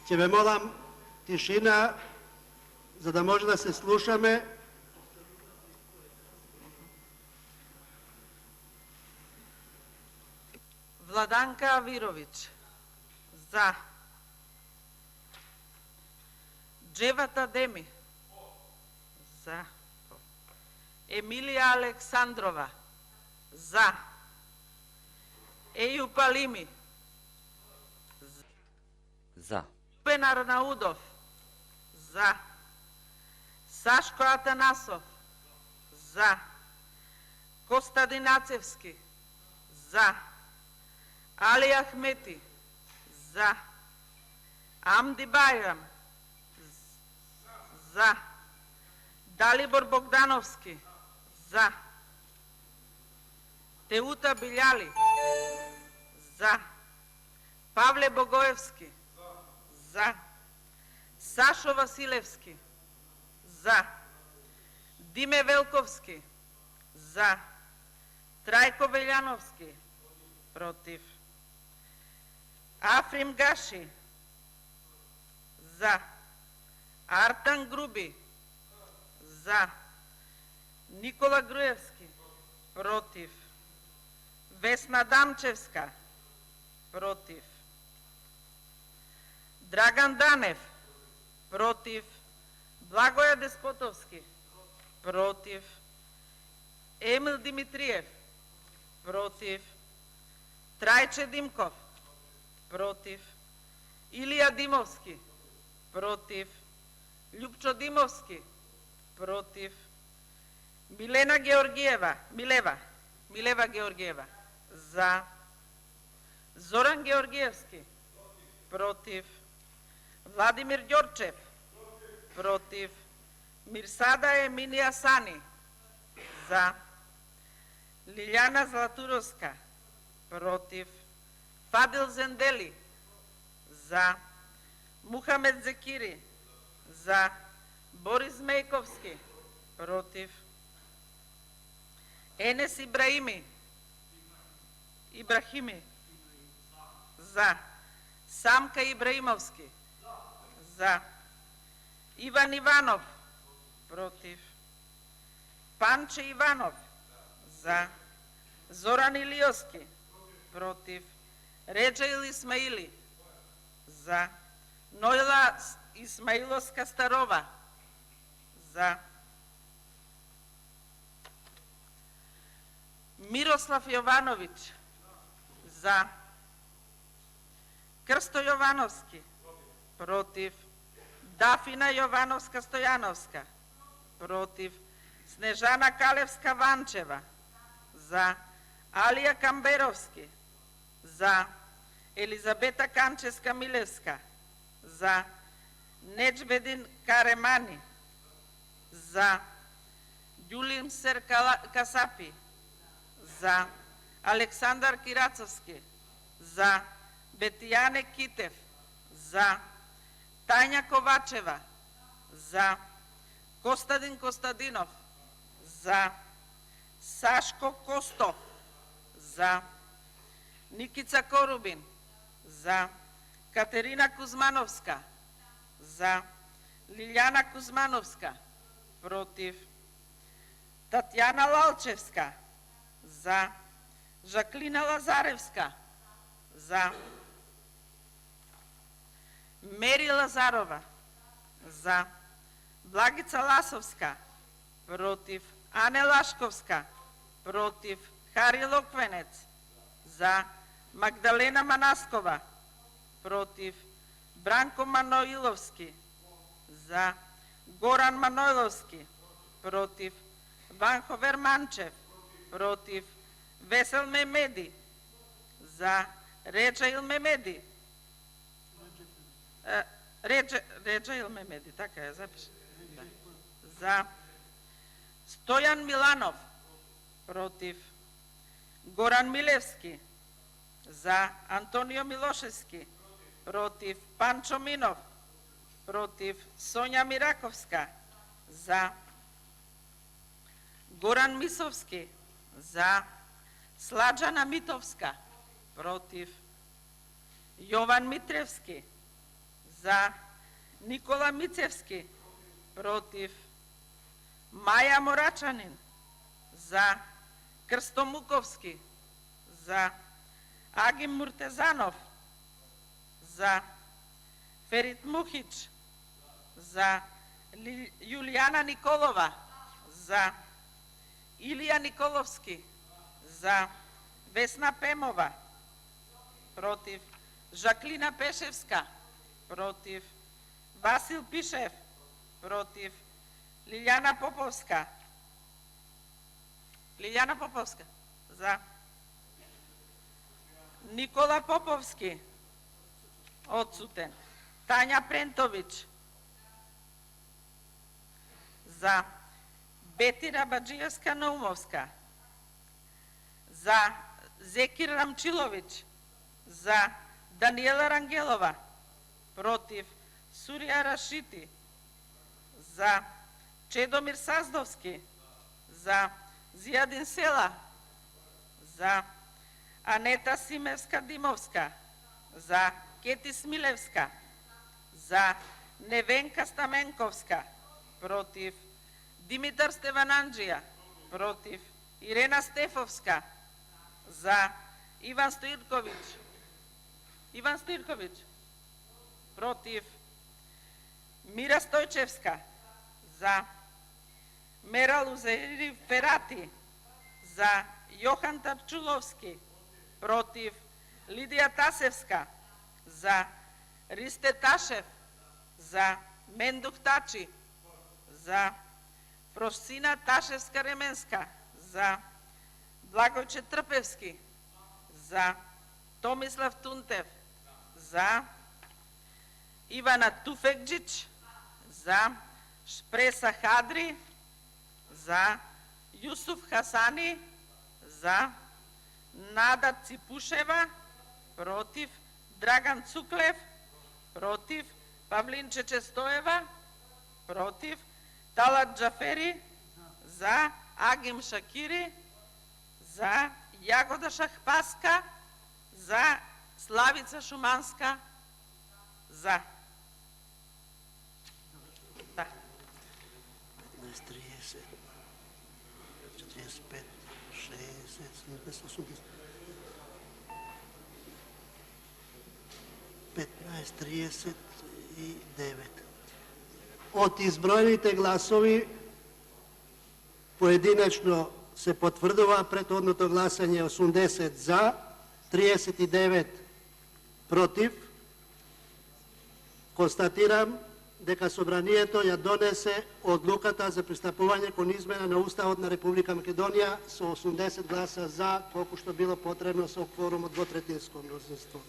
Ќе ве молам тишина, за да може да се слушаме. Владанка Авирович. За. Джевата Деми. За. Емилија Александрова. За. Еју Палими. За. Пен Арнаудов. За. Сашко Атанасов. За. Костадин Ацевски. За. Али Ахмети. За. Амди Байрам. За. Далибор Богдановски. За. Теута Билјали. За. Павле Богоевски. За. Сашо Василевски. За. Диме Велковски. За. Трајко Велјановски. Против. Африм Гаши. За. Артан Груби. За. Никола Груевски. Против. Весна Дамчевска. Против. Драган Данев. Против. Благоја Деспотовски. Против. Емил Димитриев. Против. Трајче Димков. Против. Илија Димовски. Против. Љупчо Димовски. Против. Милена Георгиева. Милева Георгиева. За. Зоран Георгиевски. Против. Владимир Ѓорчев. Против. Мирсада Еминија Сани. За. Лилјана Златуровска. Против. Фадил Зендели. За. Мухамед Зекири. За. Борис Мејковски. Против. Енес Ибрахими. За. Самка Ибраимовски. За. Иван Иванов. Против. Панче Иванов. За. Зоран Илиоски. Против. Реджаил Исмаили. За. Нојла Исмаиловска Старова. За. Мирослав Јовановиќ. За. Крсто Јовановски. Против. Дафина Јовановска Стојановска. Против. Снежана Калевска Ванчева. За. Алија Камберовски. За. Елизабета Канческа Милевска. За. Неџбедин Каремани. За. Ѓулимсер Касапи. За. Александар Кирацовски. За. Бетијане Китев. За. Тања Ковачева. За. Костадин Костадинов. За. Сашко Костов. За. Никица Корубин. За. Катерина Кузмановска. За. Лилјана Кузмановска. Против. Татјана Лалчевска. За. Жаклина Лазаревска. За. Мери Лазарова. За. Благица Ласовска. Против. Ане Лашковска. Против. Хари Локвенец. За. Магдалена Манаскова. Против. Бранко Маноиловски. За. Горан Маноиловски. Против. Ванхо Верманчев. Против. Весел Мемеди. За. Реджаил Мемеди. Реджаил Мемеди, така ја запишем. Да. За. Стојан Миланов. Против. Горан Милевски. За. Антонио Милошевски. Против. Панчо Минов. Против. Сонја Мираковска. За. Горан Мисовски. За. Сладжана Митовска. Против. Јован Митревски. за Никола Мицевски, против Маја Морачанин, за Крсто Муковски, за Агим Муртезанов, за Ферит Мухич, за Јулијана Николова, за Илија Николовски, за Весна Пемова, против Жаклина Пешевска, против Васил Пишев, против Лилјана Поповска. Лилјана Поповска, за Никола Поповски, отсутен. Тања Прентовиќ, за Бетира Баджиевска Наумовска, за Зекир Рамчиловиќ, за Даниела Рангелова, против Сурија Рашити, за Чедомир Саздовски, за Зијадин Села, за Анета Симевска-Димовска, за Кети Смилевска, за Невенка Стаменковска, против Димитар Стевананџија, против Ирена Стефовска, за Иван Стојковиќ, против Мира Стојчевска, за Мерал Узери Ферати, за Јохан Тапчуловски, против Лидија Тасевска, за Ристе Ташев, за Мендух Тачи, за Фросина Ташевска-Ременска, за Благојче Трпевски, за Томислав Тунтев, за Ивана Туфекџиќ, за Шпреса Хадри, за Јусуф Хасани, за Нада Ципушева, против Драган Цуклев, против Павлинче Честоева, против Талат Џафери, за Агим Шакири, за Јагода Шахпаска, за Славица Шуманска, за. Да. 30, 45, 60, 80. 15:39. Од изброените гласови поединечно се потврдува претходното гласање 80 за, 39 против. Констатирам дека Собранието ја донесе одлуката за пристапување кон измена на Уставот на Република Македонија со 80 гласа за, колку што било потребно со кворум од двотретинско мнозинство.